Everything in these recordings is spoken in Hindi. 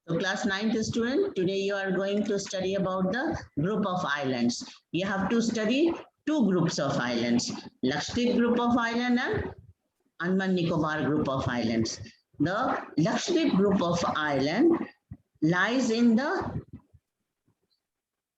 So class 9th student, today you are going to study about the group of islands. You have to study two groups of islands, Lakshadweep group of island and Andaman Nicobar group of islands. The Lakshadweep group of island lies in the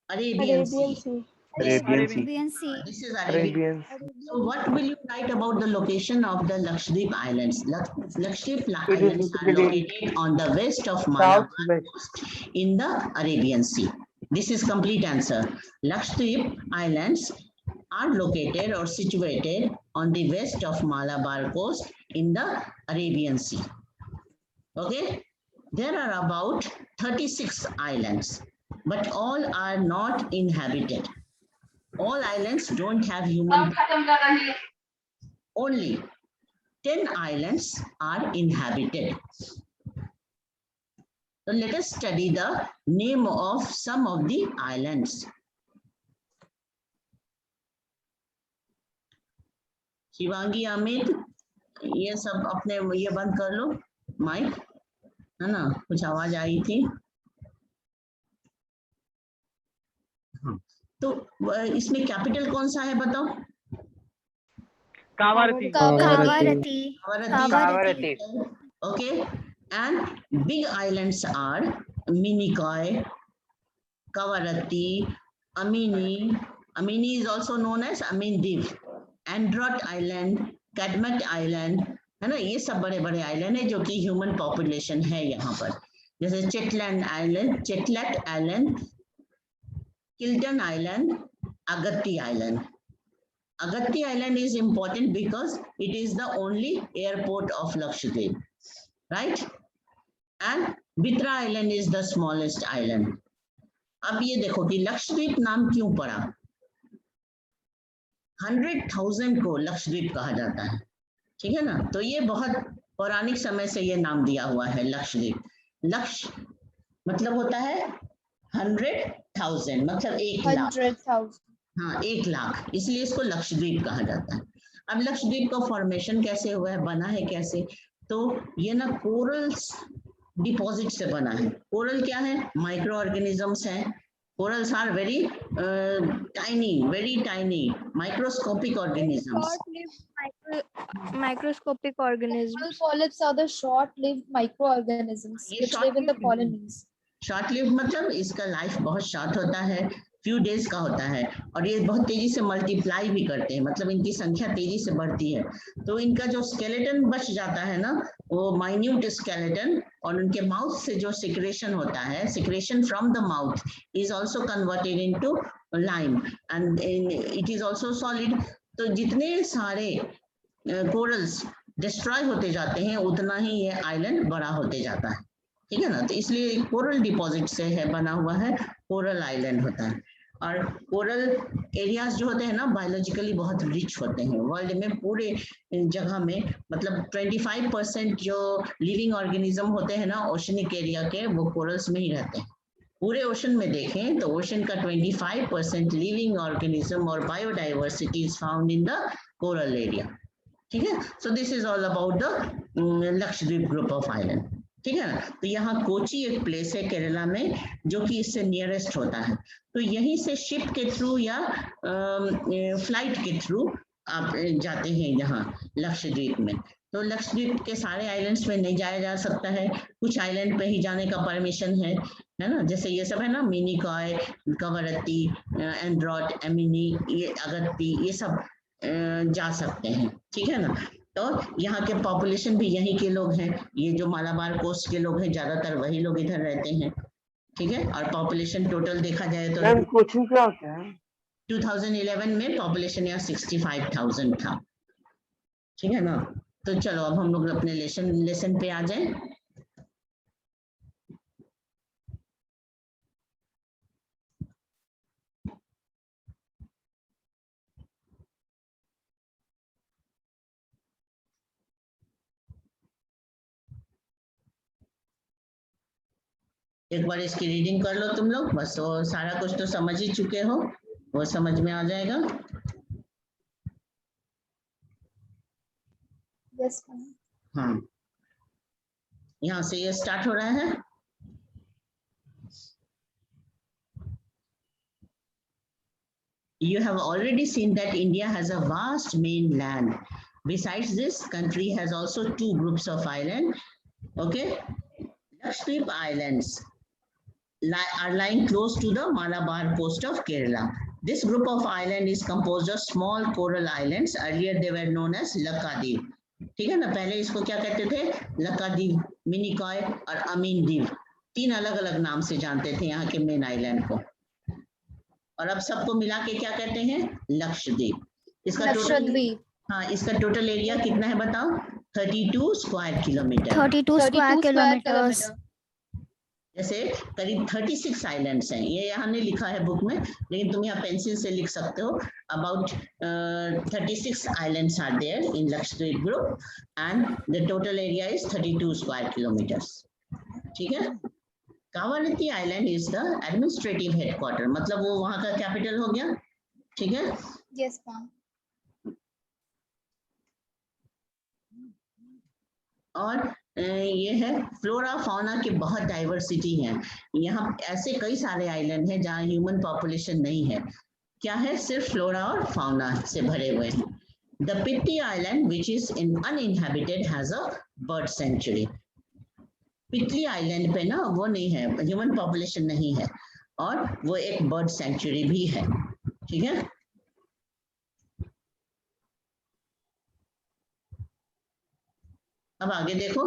Arabian Sea. Arabian Sea. This is Arabian. So what will you write about the location of the Lakshadweep Islands? Lakshadweep Islands are located on the west of Malabar coast in the Arabian Sea. This is complete answer. Lakshadweep Islands are located or situated on the west of Malabar coast in the Arabian Sea. Okay, there are about 36 islands, but all are not inhabited. All islands don't have human. Only 10 islands are inhabited. So let us study the name of some of the islands. Shivangi, Amit, ये सब अपने ये बंद कर लो माइक, है ना, कुछ आवाज आई थी। तो इसमें कैपिटल कौन सा है बताओ? Kavarati. Okay, and big islands are Minicoy, Kavarati, Amini. Amini is also known as Amindiv, Androt Island, Cadmat Island, है ना, ये सब बड़े बड़े आइलैंड है जो कि ह्यूमन पॉपुलेशन है यहाँ पर, जैसे Chetlat island, Chetlat island, Kiltan island, Agatti island. Agatti Island is important because it is the only airport of Lakshadweep, right? And Bitra Island is the smallest island. अब ये देखो कि लक्षद्वीप नाम क्यों पड़ा? 100,000 को लक्षद्वीप कहा जाता है, ठीक है ना? तो ये बहुत पौराणिक समय से ये नाम दिया हुआ है लक्षद्वीप. लक्ष मतलब होता है 100,000, मतलब 1,00,000. हाँ, 1,00,000, इसलिए इसको लक्षद्वीप कहा जाता है. अब लक्षद्वीप का फॉर्मेशन कैसे हुआ है, बना है कैसे? तो ये ना कोरल्स डिपॉजिट से बना है. कोरल क्या है? माइक्रो ऑर्गेनिजम्स हैं. Corals are very tiny microscopic organisms. Microscopic organisms. Polyps are the short-lived microorganisms which live in the colonies. Short live मतलब इसका लाइफ बहुत शॉर्ट होता है, फ्यू डेज का होता है, और ये बहुत तेजी से मल्टीप्लाई भी करते हैं, मतलब इनकी संख्या तेजी से बढ़ती है. तो इनका जो स्केलेटन बच जाता है ना, वो माइन्यूट स्केलेटन, और उनके माउथ से जो सिक्रेशन होता है, secretion from the mouth is also converted into lime and it is also solid. तो जितने सारे कोरल्स डिस्ट्रॉय होते जाते हैं उतना ही ये आइलैंड बड़ा होते जाता है, ठीक है ना? तो इसलिए कोरल डिपॉजिट से है बना हुआ है, कोरल आइलैंड होता है. और कोरल एरियाज जो होते हैं ना, बायोलॉजिकली बहुत रिच होते हैं. वर्ल्ड में पूरे जगह में मतलब 25% जो लिविंग ऑर्गेनिज्म होते हैं ना ओशनिक एरिया के, वो कोरल्स में ही रहते हैं. पूरे ओशन में देखें तो ओशन का 25% लिविंग ऑर्गेनिज्म और biodiversity is found in the coral area, ठीक है? So this is all about the Lakshadweep group of island, ठीक है ना? तो यहाँ कोची एक प्लेस है केरला में जो कि इससे नियरेस्ट होता है. तो यहीं से शिप के थ्रू या फ्लाइट के थ्रू आप जाते हैं यहाँ लक्षद्वीप में. तो लक्षद्वीप के सारे आइलैंड्स में नहीं जाया जा सकता है, कुछ आइलैंड पे ही जाने का परमिशन है ना? जैसे ये सब है ना, मिनिकॉय, कवरत्ती, एंड्रॉट, एमिनी, ये अगत्ती, ये सब जा सकते हैं, ठीक है ना? तो यहाँ के पॉपुलेशन भी यहीं के लोग हैं, ये जो मालाबार कोस्ट के लोग हैं ज्यादातर वही लोग इधर रहते हैं, ठीक है? और पॉपुलेशन टोटल देखा जाए तो कोचिंग क्या होता है? 2011 में पॉपुलेशन यहाँ 65,000 था, ठीक है ना? तो चलो अब हम लोग अपने लेसन पे आ जाए. एक बार इसकी रीडिंग कर लो तुम लोग, बस वो सारा कुछ तो समझ ही चुके हो, वो समझ में आ जाएगा. Yes, हाँ, यहाँ से ये स्टार्ट हो रहा है. You have already seen that India has a vast mainland. Besides this, country has also two groups of islands. Okay, Lakshadweep Islands are lying close to the Malabar coast of Kerala. This group of islands is composed of small coral islands. Earlier they were known as Lakadweep. ठीक है ना, पहले इसको क्या कहते थे, लकाद्वीप, मिनिकॉय और अमीन द्वीप, तीन अलग अलग नाम से जानते थे यहाँ के मेन आइलैंड को, और अब सबको मिला के क्या कहते हैं, लक्षद्वीप। इसका टोटल, हाँ, इसका टोटल एरिया कितना है बताओ, 32 स्क्वायर किलोमीटर। 32 square kilometres. जैसे करीब 36 आइलैंड्स हैं, ये यहाँ नहीं लिखा है बुक में, लेकिन तुम यहाँ पेंसिल से लिख सकते हो। About 36 islands are there in Lakshadweep group and the total area is 32 square kilometres. ठीक है, Kavaratti island is the administrative headquarter, मतलब वो वहाँ का कैपिटल हो गया। ठीक है, यस मैम। और ये है फ्लोरा फाउना की बहुत डाइवर्सिटी है। यहाँ ऐसे कई सारे आइलैंड हैं जहाँ ह्यूमन पॉपुलेशन नहीं है, क्या है, सिर्फ फ्लोरा और फाउना से भरे हुए हैं। The Pitti island which is in uninhabited has a bird sanctuary. Pitli island पे ना वो नहीं है, ह्यूमन पॉपुलेशन नहीं है, और वो एक बर्ड सेंचुरी भी है। ठीक है, अब आगे देखो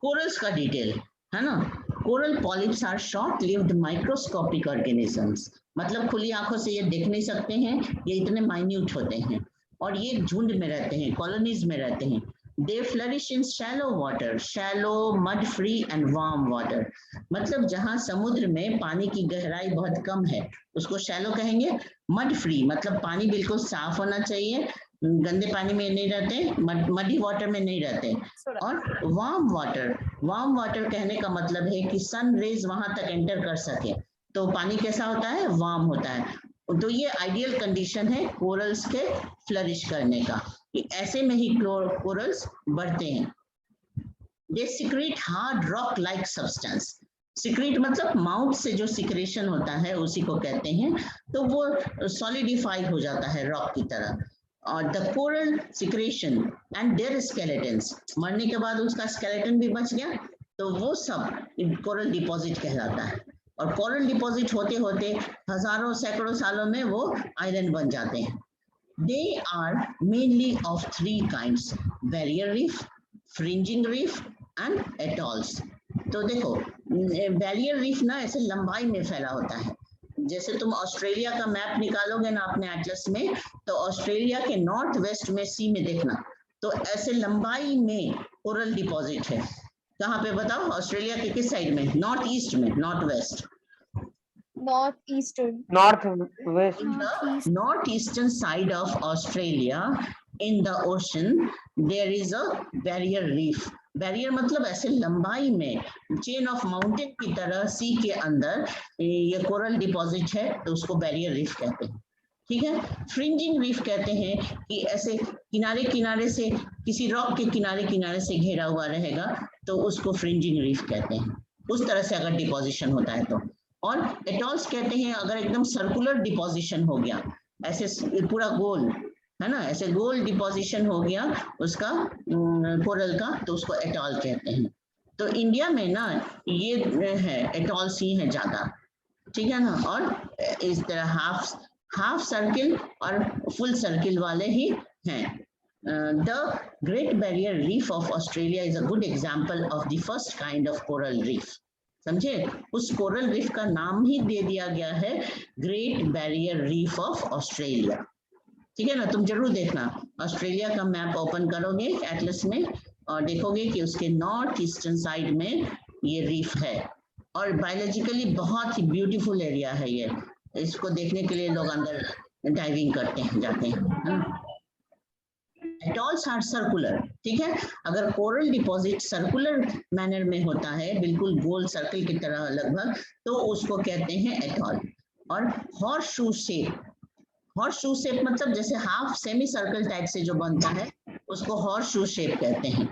कोरल्स का डिटेल है ना। Coral polyps are short lived microscopic organisms, मतलब खुली आंखों से ये देख नहीं सकते हैं, ये इतने माइन्यूट होते हैं, और ये झुंड में रहते हैं, कॉलोनीज में रहते हैं। They flourish in shallow water, shallow, mud free and warm water, मतलब जहां समुद्र में पानी की गहराई बहुत कम है उसको शैलो कहेंगे। मड फ्री मतलब पानी बिल्कुल साफ होना चाहिए, गंदे पानी में नहीं रहते, मडी वाटर में नहीं रहते। और वार्म वाटर कहने का मतलब है कि सन रेज वहां तक एंटर कर सके, तो पानी कैसा होता है, वार्म होता है। तो ये आइडियल कंडीशन है कोरल्स के फ्लरिश करने का, कि ऐसे में ही कोरल्स बढ़ते हैं। They secrete hard rock like substance, secrete मतलब माउथ से जो सिक्रेशन होता है उसी को कहते हैं, तो वो सॉलिडिफाई हो जाता है रॉक की तरह। और the coral secretion and their skeletons, मरने के बाद उसका स्केलेटन भी बच गया, तो वो सब कोरल डिपॉजिट कहलाता है। और कोरल डिपॉजिट होते होते हजारों सैकड़ों सालों में वो आइलैंड बन जाते हैं। They are mainly of 3 kinds, barrier reef, fringing reef and atolls. तो देखो बैरियर रीफ ना ऐसे लंबाई में फैला होता है, जैसे तुम ऑस्ट्रेलिया का मैप निकालोगे ना अपने एटलस में, तो ऑस्ट्रेलिया के नॉर्थ वेस्ट में सी में देखना, तो ऐसे लंबाई में कोरल डिपॉजिट है। कहाँ पे बताओ, ऑस्ट्रेलिया के किस साइड में, नॉर्थ ईस्ट में, north west, north eastern, north west, north eastern side of Australia in the ocean there is a barrier reef. Barrier मतलब ऐसे लंबाई में चेन ऑफ माउंटेन की तरह सी के अंदर ये कोरल डिपॉजिट है, तो उसको बैरियर रीफ कहते हैं। ठीक है, फ्रिंजिंग रीफ कहते हैं कि ऐसे किनारे किनारे से, किसी रॉक के किनारे किनारे से घेरा हुआ रहेगा, तो उसको फ्रिंजिंग रीफ कहते हैं, उस तरह से अगर डिपॉजिशन होता है तो। और एटॉल्स कहते हैं अगर एकदम सर्कुलर डिपॉजिशन हो गया, ऐसे पूरा गोल है ना, ऐसे गोल डिपॉजिशन हो गया उसका कोरल का, तो उसको एटॉल कहते हैं। तो इंडिया में ना ये है एटॉल्स ही है ज्यादा, ठीक है ना। और इस तरह हाफ सर्किल और फुल सर्किल वाले ही हैं। The great barrier reef of Australia is a good example of the first kind of coral reef, समझे, उस कोरल रीफ का नाम ही दे दिया गया है great barrier reef of Australia. ठीक है ना, तुम जरूर देखना, ऑस्ट्रेलिया का मैप ओपन करोगे एटलस में और देखोगे कि उसके नॉर्थ ईस्टर्न साइड में ये रीफ है, और बायोलॉजिकली बहुत ही ब्यूटीफुल एरिया है ये, इसको देखने के लिए लोग अंदर डाइविंग करते हैं, जाते हैं। एटॉल्स आर सर्कुलर, ठीक है, अगर कोरल डिपॉजिट सर्कुलर मैनर में होता है, बिल्कुल गोल सर्कल की तरह लगभग, तो उसको कहते हैं एटॉल। और हॉर्स शू शेप मतलब जैसे हाफ सेमी सर्कल टाइप से जो बनता है उसको हॉर्स शू शेप कहते हैं।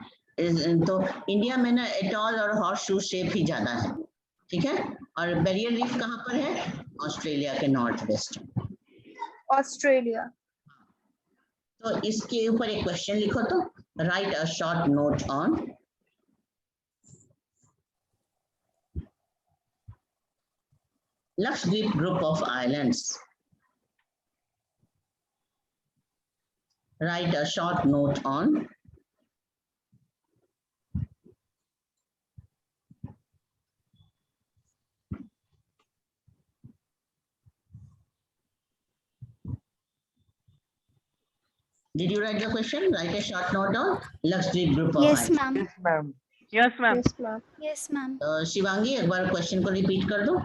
तो इंडिया में ना एटॉल और हॉर्स शू शेप ही ज्यादा है, ठीक है। और बैरियर रीफ कहाँ पर है? ऑस्ट्रेलिया के नॉर्थ वेस्ट। ऑस्ट्रेलिया। तो इसके ऊपर एक क्वेश्चन लिखो तो, right a short note on Lakshadweep group of islands. Write a short note on Did you write the question? Write a short note on Lakshadweep group of Yes, islands. ma'am. Yes, ma'am. Yes, ma'am. Yes, ma'am. Yes, ma'am. Shivangi एक बार क्वेश्चन को रिपीट कर दो।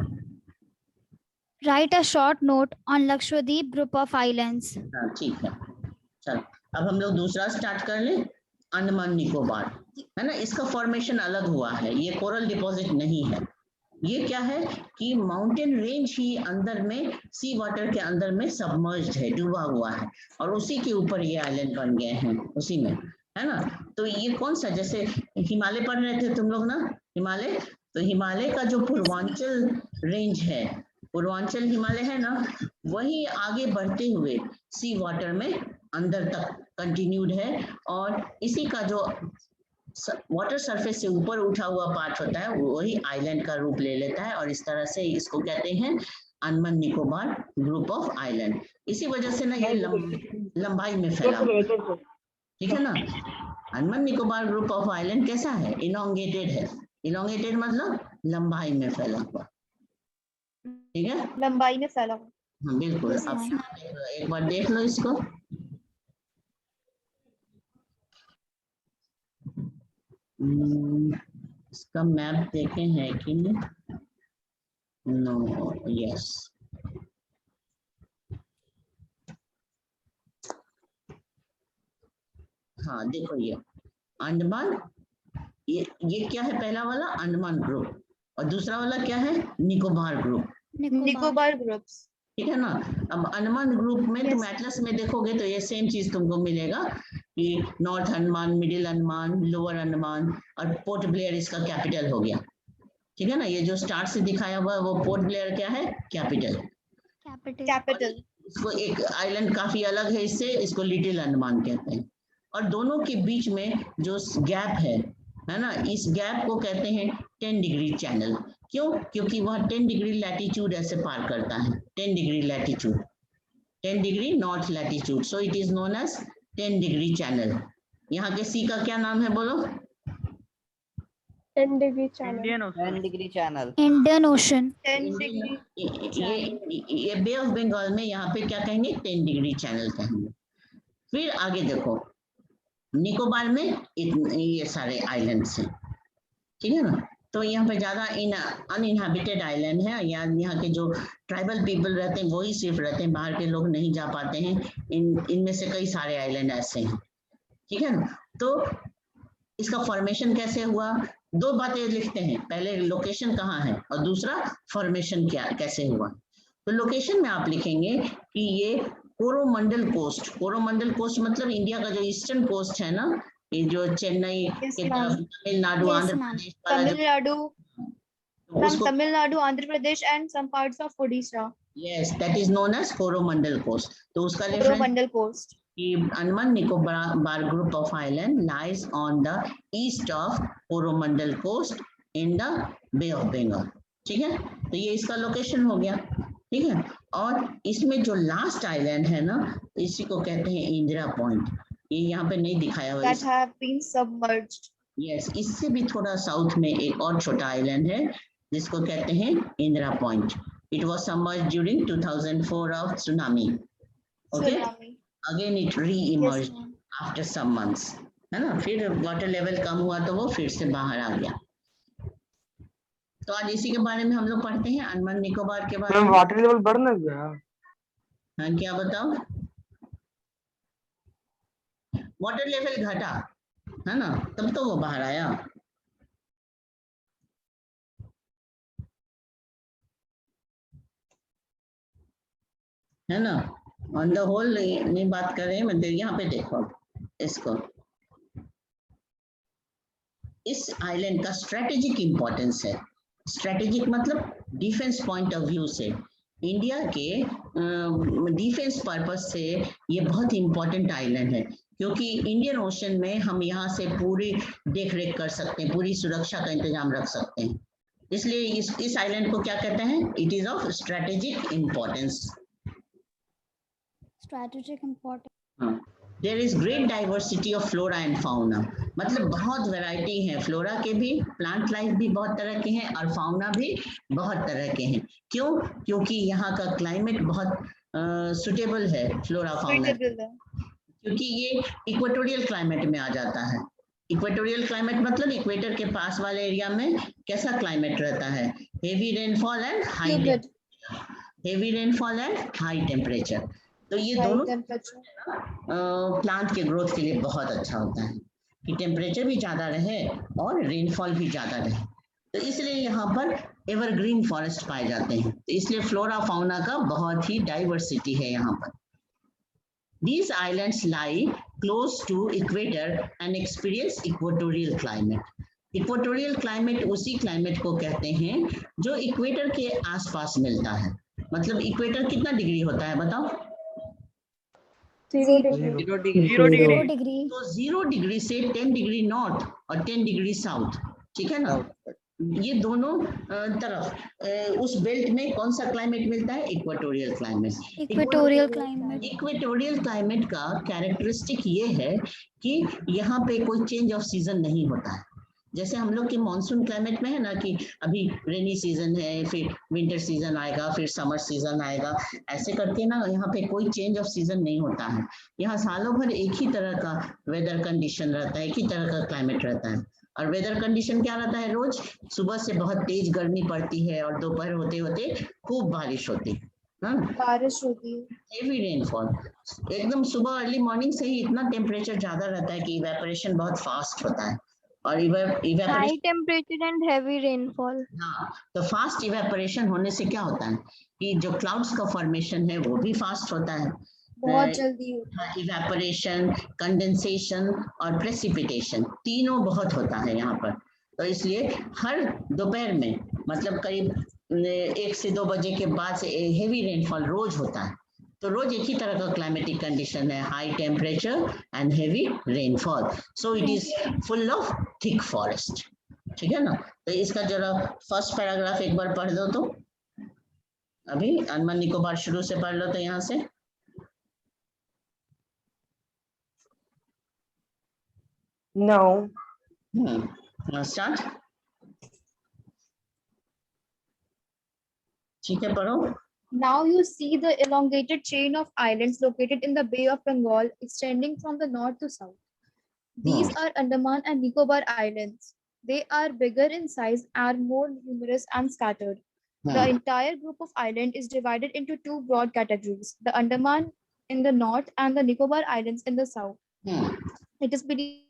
Write a short note on Lakshadweep group of islands. हाँ ठीक है, चल अब हम लोग दूसरा स्टार्ट कर ले। अंडमान निकोबार है ना, इसका फॉर्मेशन अलग हुआ है, ये कोरल डिपॉजिट नहीं है। ये क्या है कि माउंटेन रेंज ही अंदर में सी वाटर के अंदर में सबमर्ज्ड है, डूबा हुआ है, और उसी के ऊपर ये आइलैंड बन गए हैं उसी में, है ना। तो ये कौन सा, जैसे हिमालय पढ़ रहे थे तुम लोग ना, हिमालय, तो हिमालय का जो पूर्वांचल रेंज है, पूर्वांचल हिमालय है ना, वही आगे बढ़ते हुए सी वाटर में अंदर तक कंटिन्यूड है, और इसी का जो वाटर सरफेस से ऊपर उठा हुआ पार्ट होता है वही आइलैंड का रूप ले लेता है, और इस तरह से इसको कहते हैं Andaman Nicobar group of island. इसी वजह से ना ये लंबाई में फैला हुआ, ठीक है ना। Andaman Nicobar group of island कैसा है? इलोंगेटेड है। इलोंगेटेड मतलब लंबाई में फैला हुआ, ठीक है, लंबाई में फैला हुआ। हाँ बिल्कुल। Yes, अब ma'am. एक बार देख लो इसको। इसका मैप देखे हैं कि नहीं? नो, यस, हाँ देखो ये अंडमान, ये क्या है? पहला वाला अंडमान ग्रुप, और दूसरा वाला क्या है? निकोबार ग्रुप, निकोबार ग्रुप्स, ठीक है ना। अब अंडमान ग्रुप में Yes. तुम एटलस में देखोगे तो ये सेम चीज तुमको मिलेगा कि north Andaman, middle Andaman, lower Andaman, और पोर्ट ब्लेयर इसका कैपिटल हो गया, ठीक है ना। ये जो स्टार से दिखाया हुआ है वो पोर्ट ब्लेयर क्या है? कैपिटल। कैपिटल। इसको एक आइलैंड काफी अलग है इससे, इसको लिटिल अंडमान कहते हैं, और दोनों के बीच में जो गैप है ना, इस गैप को कहते हैं 10 डिग्री चैनल। क्यों? क्योंकि वह 10 डिग्री लैटिट्यूड ऐसे पार करता है, 10 degree latitude, 10 degree north latitude, so it is known as 10 degree channel. यहाँ के सी का क्या नाम है बोलो? 10 degree channel. Indian Ocean. 10 degree channel. Indian Ocean. 10 degree. ये बे ऑफ बंगाल में यहाँ पे क्या कहेंगे? 10 डिग्री चैनल कहेंगे। फिर आगे देखो, निकोबार में ये सारे आइलैंड्स हैं, ठीक है ना। तो यहाँ पे ज्यादा अनइनहैबिटेड आइलैंड है, यहाँ के जो ट्राइबल पीपल रहते हैं वही सिर्फ रहते हैं, बाहर के लोग नहीं जा पाते हैं। इनमें से कई सारे आइलैंड ऐसे हैं, ठीक है ना। तो इसका फॉर्मेशन कैसे हुआ? दो बातें लिखते हैं, पहले लोकेशन कहाँ है और दूसरा फॉर्मेशन क्या कैसे हुआ। तो लोकेशन में आप लिखेंगे कि ये कोरोमंडल कोस्ट, कोरोमंडल कोस्ट मतलब इंडिया का जो ईस्टर्न कोस्ट है ना, ये जो चेन्नई के तरफ तमिलनाडु, Yes, आंध्र ma'am. प्रदेश वाला जो, तमिलनाडु, from उसको Tamil Nadu, Andhra Pradesh and some parts of Odisha. Yes that is known as Coromandel coast. तो उसका रेफरेंस Coromandel Coast. कि Andaman Nicobar group of island lies on the east of Coromandel coast in the bay of Bengal, ठीक है। तो ये इसका लोकेशन हो गया, ठीक है। और इसमें जो लास्ट आइलैंड है ना, इसी को कहते हैं इंदिरा पॉइंट। ये यहाँ पे नहीं दिखाया हुआ That have been submerged. Yes, इससे भी थोड़ा साउथ में एक और छोटा आइलैंड है जिसको कहते हैं Indira point. It was submerged during 2004 of tsunami, okay. Tsunami. Again it re Yes, emerge ma'am. After some months, है ना। फिर वाटर लेवल कम हुआ तो वो फिर से बाहर आ गया। तो आज इसी के बारे में हम लोग पढ़ते हैं, अंडमान निकोबार के बारे मैम में। वाटर लेवल बढ़ ना गया? हाँ क्या बताओ? वाटर लेवल घटा है ना, तब तो वो बाहर आया। है ना, ऑन द होल नहीं बात कर रहे हैं, मैं यहाँ पे देखो इसको, इस आइलैंड का स्ट्रेटेजिक इंपॉर्टेंस है। स्ट्रेटेजिक मतलब डिफेंस पॉइंट ऑफ व्यू से, इंडिया के डिफेंस पर्पस से ये बहुत इंपॉर्टेंट आइलैंड है, क्योंकि इंडियन ओशन में हम यहाँ से पूरी देख रेख कर सकते हैं, पूरी सुरक्षा का इंतजाम रख सकते हैं। इसलिए इस आइलैंड को क्या कहते हैं? It is of strategic importance. Strategic importance. There is great diversity of flora and fauna, मतलब बहुत वैरायटी है, फ्लोरा के भी, प्लांट लाइफ भी बहुत तरह के हैं और फाउना भी बहुत तरह के हैं। क्यों? क्योंकि यहाँ का क्लाइमेट बहुत सुटेबल है फ्लोरा फाउना, Suitable है। क्योंकि ये इक्वेटोरियल क्लाइमेट में आ जाता है। इक्वेटोरियल क्लाइमेट मतलब इक्वेटर के पास वाले एरिया में कैसा क्लाइमेट रहता है? Heavy rainfall and high Humid, heavy rainfall and high temperature. तो ये high दोनों temperature. प्लांट के ग्रोथ के लिए बहुत अच्छा होता है कि टेम्परेचर भी ज़्यादा रहे और रेनफॉल भी ज़्यादा रहे। तो इसलिए यहाँ पर एवरग्रीन फॉरेस्ट पाए जाते हैं, तो इसलिए फ्लोरा फाउना का बहुत ही डाइवर्सिटी है यहाँ पर। These islands lie close to equator and experience equatorial climate. Equatorial climate उसी क्लाइमेट को कहते हैं जो इक्वेटर के आसपास मिलता है। मतलब इक्वेटर कितना डिग्री होता है बताओ? 0 degree. 0 degree. 0 degree. तो 0 डिग्री से 10 डिग्री नॉर्थ और 10 डिग्री साउथ, ठीक है ना? ये दोनों तरफ उस बेल्ट में कौन सा क्लाइमेट मिलता है? Equatorial climate. Equatorial climate. Equatorial climate का कैरेक्टरिस्टिक ये है कि यहाँ पे कोई चेंज ऑफ सीजन नहीं होता है। जैसे हम लोग के मॉनसून क्लाइमेट में है ना कि अभी रेनी सीजन है, फिर विंटर सीजन आएगा, फिर समर सीजन आएगा, ऐसे करके ना यहाँ पे कोई चेंज ऑफ सीजन नहीं होता है। यहाँ सालों भर एक ही तरह का वेदर कंडीशन रहता है, एक ही तरह का क्लाइमेट रहता है। और वेदर कंडीशन क्या रहता है? रोज सुबह से बहुत तेज गर्मी पड़ती है और दोपहर होते होते खूब बारिश होती है, बारिश होती है। हेवी रेनफॉल, एकदम सुबह अर्ली मॉर्निंग से ही इतना टेम्परेचर ज्यादा रहता है कि इवेपोरेशन बहुत फास्ट होता है। और evaporation, High temperature and heavy rainfall. हाँ, तो फास्ट इवेपोरेशन होने से क्या होता है कि जो क्लाउड्स का फॉर्मेशन है वो भी फास्ट होता है। बहुत जल्दी होता है। इवेपोरेशन, कंडेंसेशन और प्रेसिपिटेशन तीनों बहुत होता है यहाँ पर। तो इसलिए हर दोपहर में मतलब करीब 1 से 2 बजे के बाद से हेवी रेनफॉल रोज होता है। तो रोज एक ही तरह का क्लाइमेटिक कंडीशन है, high temperature and heavy rainfall, so it is full of thick forest, ठीक है ना? तो इसका जरा फर्स्ट पैराग्राफ एक बार पढ़ दो तो, अभी अंडमान निकोबार शुरू से पढ़ लो तो यहाँ से। No. स्टार्ट, ठीक है, पढ़ो। Now you see the elongated chain of islands located in the Bay of Bengal, extending from the north to south. These are Andaman and Nicobar Islands. They are bigger in size and more numerous and scattered. The entire group of islands is divided into 2 broad categories: the Andaman in the north and the Nicobar Islands in the south. It is believed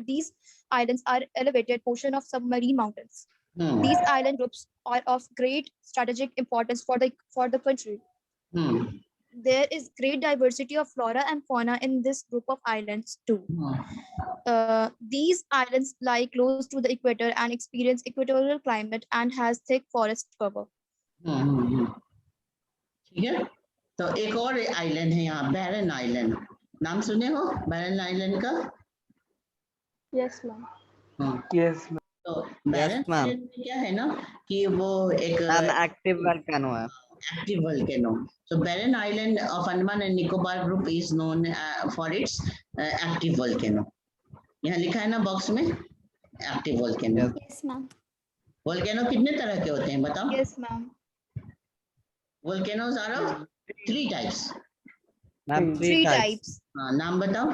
these islands are elevated portion of submarine mountains. These island groups are of great strategic importance for the country. There is great diversity of flora and fauna in this group of islands too. These islands lie close to the equator and experience equatorial climate and has thick forest cover. ठीक है, तो एक और आइलैंड है यहाँ, बैरन आइलैंड, नाम सुने हो बैरन आइलैंड का? Yes, ma'am. Yes, ma'am. तो बैरन आइलैंड में क्या है ना कि वो एक Active volcano है. active volcano. So Barren Island of Andaman and Nicobar group is known for its active volcano. यहाँ लिखा है ना बॉक्स में active volcano. Yes, ma'am. Volcano कितने तरह के होते हैं बताओ? Yes, ma'am. Volcanoes are of 3 types. Ma'am, 3 types. हाँ, नाम बताओ?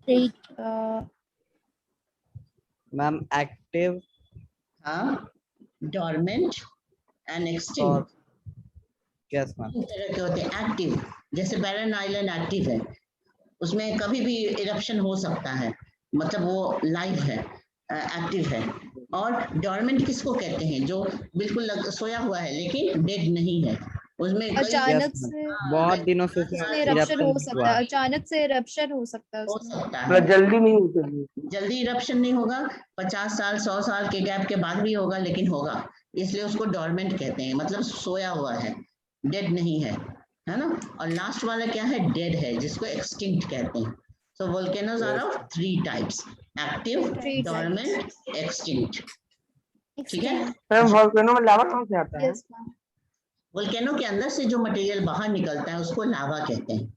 3. Ma'am, active. हाँ, dormant and extinct. Yes, ma'am. तीन तरह के होते हैं एक्टिव, जैसे बैरन आइलैंड एक्टिव है, उसमें कभी भी इरप्शन हो सकता है, मतलब वो लाइव है, एक्टिव है। और डॉर्मेंट किसको कहते हैं? जो बिल्कुल सोया हुआ है लेकिन डेड नहीं है, उसमें कई अचानक Yes, से बहुत दिनों से उसमें उसमें इरप्शन हो eruption सकता हुआ है, अचानक से इरप्शन हो सकता है हो उसमें। सकता है, मतलब जल्दी नहीं होती। जल्दी इरप्शन नहीं होगा, 50 साल 100 साल के गैप के बाद भी होगा, लेकिन होगा, इसलिए उसको डोरमेंट कहते हैं, मतलब सोया हुआ है, डेड नहीं है ना। और लास्ट वाला क्या है, डेड है, जिसको एक्सटिंक्ट कहते हैं। So volcanoes are of 3 types, active, Three types. Dormant, extinct. ठीक है, मैम वोल्केनो में लावा कहाँ से आता है? Yes, ma'am. वोल्केनो के अंदर से जो मटेरियल बाहर निकलता है उसको लावा कहते हैं,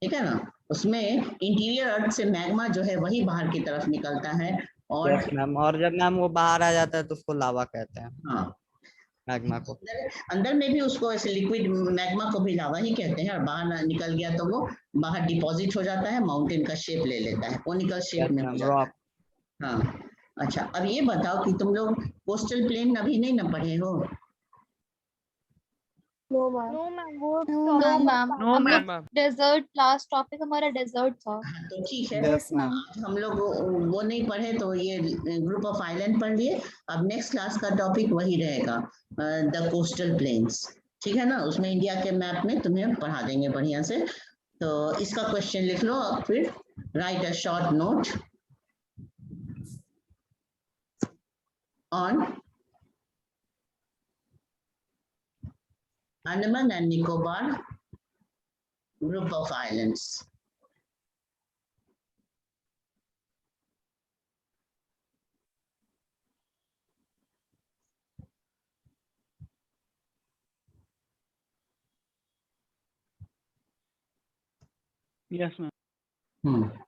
ठीक है ना। उसमें इंटीरियर अर्थ से मैग्मा जो है वही बाहर की तरफ निकलता है, और यस मैम, और जब मैम वो बाहर आ जाता है तो उसको लावा कहते हैं, हाँ, मैग्मा को। अंदर में भी उसको ऐसे लिक्विड मैग्मा को भी लावा ही कहते हैं, और बाहर निकल गया तो वो बाहर डिपॉजिट हो जाता है, माउंटेन का शेप ले लेता है, कोनिकल शेप यस में हो मैम, जाता रॉक। है। हाँ, अच्छा, अब ये बताओ कि तुम लोग कोस्टल प्लेन अभी नहीं ना पढ़े हो? No, ma'am. No, No, ma'am. ma'am. No हम लोग मैम। डेजर्ट, लास्ट टॉपिक हमारा डेजर्ट था। हाँ, तो ठीक है, यस मैम। आज हम लोग वो नहीं पढ़े, तो ये ग्रुप ऑफ आइलैंड पढ़ लिए। अब नेक्स्ट क्लास का टॉपिक वही रहेगा, द कोस्टल प्लेन्स, ठीक है ना। उसमें इंडिया के मैप में तुम्हें पढ़ा देंगे बढ़िया से। तो इसका क्वेश्चन लिख लो, और फिर right a short note on Andaman and Nicobar group of islands. Yes ma'am. Hmm.